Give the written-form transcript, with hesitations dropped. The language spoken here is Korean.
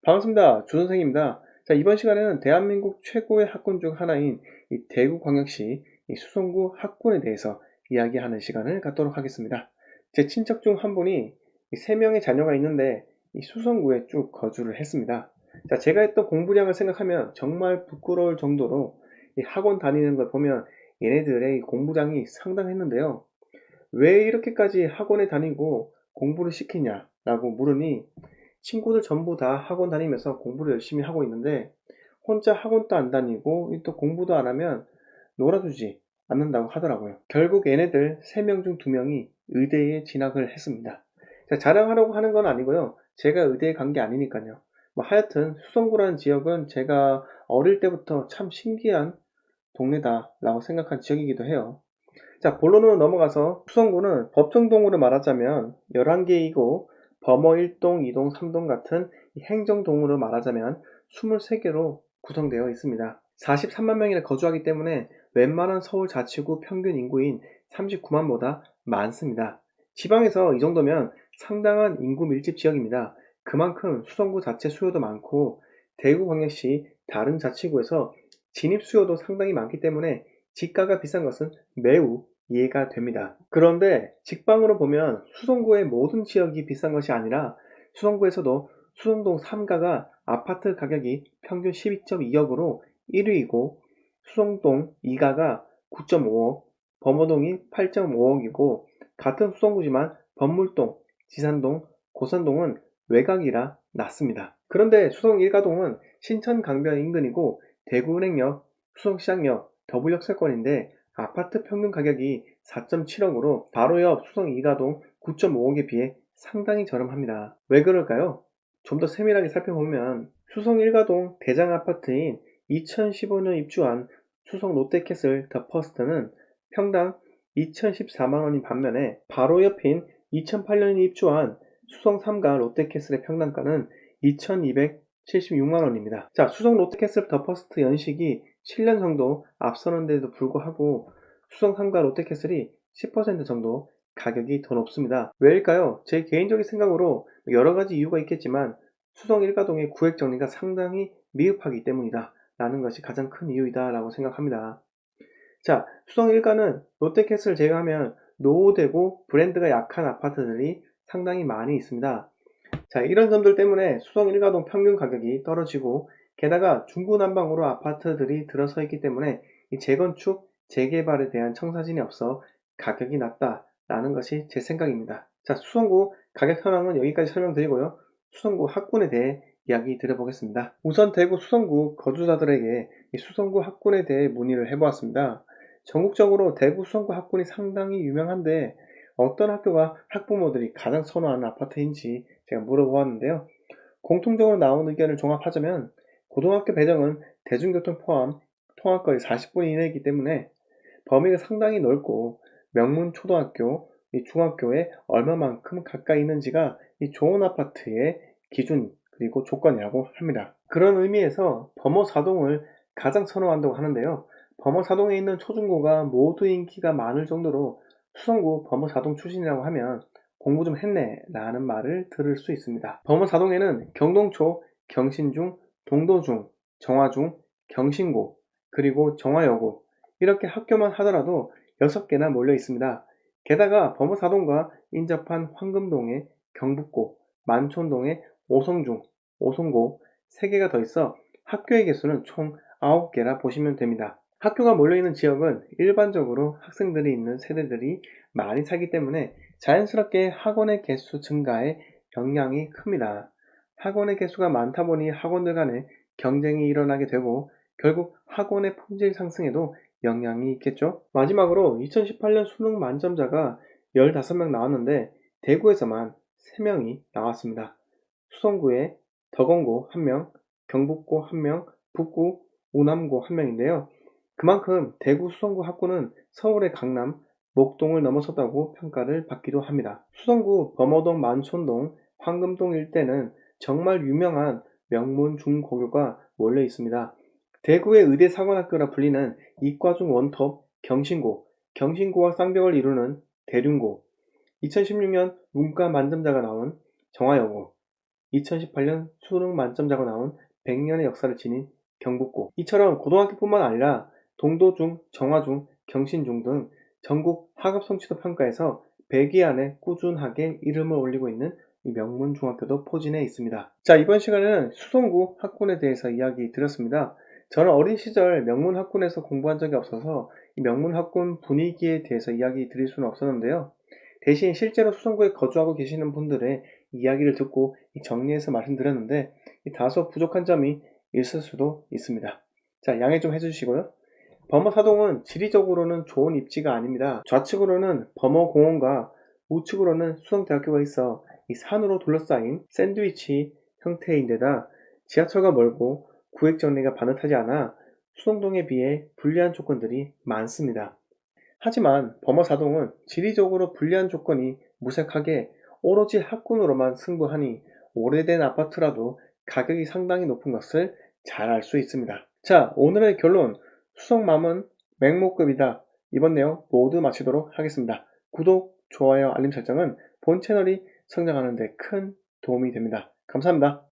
반갑습니다. 조선생입니다. 자, 이번 시간에는 대한민국 최고의 학군 중 하나인 이 대구광역시 이 수성구 학군에 대해서 이야기하는 시간을 갖도록 하겠습니다. 제 친척 중 한 분이 이 3명의 자녀가 있는데 이 수성구에 쭉 거주를 했습니다. 자, 제가 했던 공부량을 생각하면 정말 부끄러울 정도로 이 학원 다니는 걸 보면 얘네들의 이 공부량이 상당했는데요. 왜 이렇게까지 학원에 다니고 공부를 시키냐라고 물으니 친구들 전부 다 학원 다니면서 공부를 열심히 하고 있는데 혼자 학원도 안 다니고 또 공부도 안 하면 놀아주지 않는다고 하더라고요. 결국 얘네들 3명 중 2명이 의대에 진학을 했습니다. 자, 자랑하려고 하는 건 아니고요. 제가 의대에 간 게 아니니까요. 뭐 하여튼 수성구라는 지역은 제가 어릴 때부터 참 신기한 동네다라고 생각한 지역이기도 해요. 자, 본론으로 넘어가서 수성구는 법정동으로 말하자면 11개이고 범어 1동, 2동, 3동 같은 이 행정동으로 말하자면 23개로 구성되어 있습니다. 43만 명이 거주하기 때문에 웬만한 서울 자치구 평균 인구인 39만보다 많습니다. 지방에서 이 정도면 상당한 인구 밀집 지역입니다. 그만큼 수성구 자체 수요도 많고 대구광역시 다른 자치구에서 진입 수요도 상당히 많기 때문에 집가가 비싼 것은 매우 이해가 됩니다. 그런데 직방으로 보면 수성구의 모든 지역이 비싼 것이 아니라 수성구에서도 수성동 3가가 아파트 가격이 평균 12.2억으로 1위이고 수성동 2가가 9.5억, 범어동이 8.5억이고 같은 수성구지만 범물동, 지산동, 고산동은 외곽이라 낮습니다. 그런데 수성 1가동은 신천강변 인근이고 대구은행역, 수성시장역, 더블역세권인데 아파트 평균 가격이 4.7억으로 바로 옆 수성 2가동 9.5억에 비해 상당히 저렴합니다. 왜 그럴까요? 좀 더 세밀하게 살펴보면 수성 1가동 대장 아파트인 2015년 입주한 수성 롯데캐슬 더 퍼스트는 평당 2014만원인 반면에 바로 옆인 2008년에 입주한 수성 3가 롯데캐슬의 평당가는 2276만원입니다. 자, 수성 롯데캐슬 더 퍼스트 연식이 7년 정도 앞서는데도 불구하고 수성 3가 롯데캐슬이 10% 정도 가격이 더 높습니다. 왜일까요? 제 개인적인 생각으로 여러 가지 이유가 있겠지만 수성 1가동의 구획 정리가 상당히 미흡하기 때문이다 라는 것이 가장 큰 이유이다 라고 생각합니다. 자, 수성 1가는 롯데캐슬을 제외하면 노후되고 브랜드가 약한 아파트들이 상당히 많이 있습니다. 자, 이런 점들 때문에 수성 1가동 평균 가격이 떨어지고 게다가 중구난방으로 아파트들이 들어서 있기 때문에 이 재건축, 재개발에 대한 청사진이 없어 가격이 낮다라는 것이 제 생각입니다. 자, 수성구 가격 현황은 여기까지 설명드리고요. 수성구 학군에 대해 이야기 드려보겠습니다. 우선 대구 수성구 거주자들에게 이 수성구 학군에 대해 문의를 해보았습니다. 전국적으로 대구 수성구 학군이 상당히 유명한데 어떤 학교가 학부모들이 가장 선호하는 아파트인지 제가 물어보았는데요. 공통적으로 나온 의견을 종합하자면 고등학교 배정은 대중교통 포함 통학거리 40분 이내이기 때문에 범위가 상당히 넓고 명문 초등학교, 이 중학교에 얼마만큼 가까이 있는지가 이 좋은 아파트의 기준 그리고 조건이라고 합니다. 그런 의미에서 범어사동을 가장 선호한다고 하는데요. 범어사동에 있는 초중고가 모두 인기가 많을 정도로 수성구 범어사동 출신이라고 하면 공부 좀 했네 라는 말을 들을 수 있습니다. 범어사동에는 경동초, 경신중, 동도중, 정화중, 경신고, 그리고 정화여고 이렇게 학교만 하더라도 6개나 몰려 있습니다. 게다가 범어사동과 인접한 황금동에 경북고, 만촌동에 오성중, 오성고 3개가 더 있어 학교의 개수는 총 9개라 보시면 됩니다. 학교가 몰려있는 지역은 일반적으로 학생들이 있는 세대들이 많이 살기 때문에 자연스럽게 학원의 개수 증가에 영향이 큽니다. 학원의 개수가 많다 보니 학원들 간에 경쟁이 일어나게 되고 결국 학원의 품질 상승에도 영향이 있겠죠. 마지막으로 2018년 수능 만점자가 15명 나왔는데 대구에서만 3명이 나왔습니다. 수성구에 덕원고 1명, 경북고 1명, 북구, 우남고 1명인데요. 그만큼 대구 수성구 학군은 서울의 강남, 목동을 넘어섰다고 평가를 받기도 합니다. 수성구 범어동 만촌동, 황금동 일대는 정말 유명한 명문 중고교가 몰려 있습니다. 대구의 의대 사관학교라 불리는 이과중 원톱 경신고, 경신고와 쌍벽을 이루는 대륜고, 2016년 문과 만점자가 나온 정화여고, 2018년 수능 만점자가 나온 100년의 역사를 지닌 경북고. 이처럼 고등학교뿐만 아니라 동도중, 정화중, 경신중 등 전국 학업 성취도 평가에서 100위 안에 꾸준하게 이름을 올리고 있는 이 명문 중학교도 포진해 있습니다. 자, 이번 시간에는 수성구 학군에 대해서 이야기 드렸습니다. 저는 어린 시절 명문 학군에서 공부한 적이 없어서 이 명문 학군 분위기에 대해서 이야기 드릴 수는 없었는데요. 대신 실제로 수성구에 거주하고 계시는 분들의 이야기를 듣고 정리해서 말씀드렸는데 다소 부족한 점이 있을 수도 있습니다. 자, 양해 좀 해주시고요. 범어사동은 지리적으로는 좋은 입지가 아닙니다. 좌측으로는 범어공원과 우측으로는 수성대학교가 있어 이 산으로 둘러싸인 샌드위치 형태인데다 지하철과 멀고 구획정리가 반듯하지 않아 수성동에 비해 불리한 조건들이 많습니다. 하지만 범어사동은 지리적으로 불리한 조건이 무색하게 오로지 학군으로만 승부하니 오래된 아파트라도 가격이 상당히 높은 것을 잘 알 수 있습니다. 자, 오늘의 결론. 수성맘은 맹목급이다. 이번 내용 모두 마치도록 하겠습니다. 구독, 좋아요, 알림 설정은 본 채널이 성장하는 데 큰 도움이 됩니다. 감사합니다.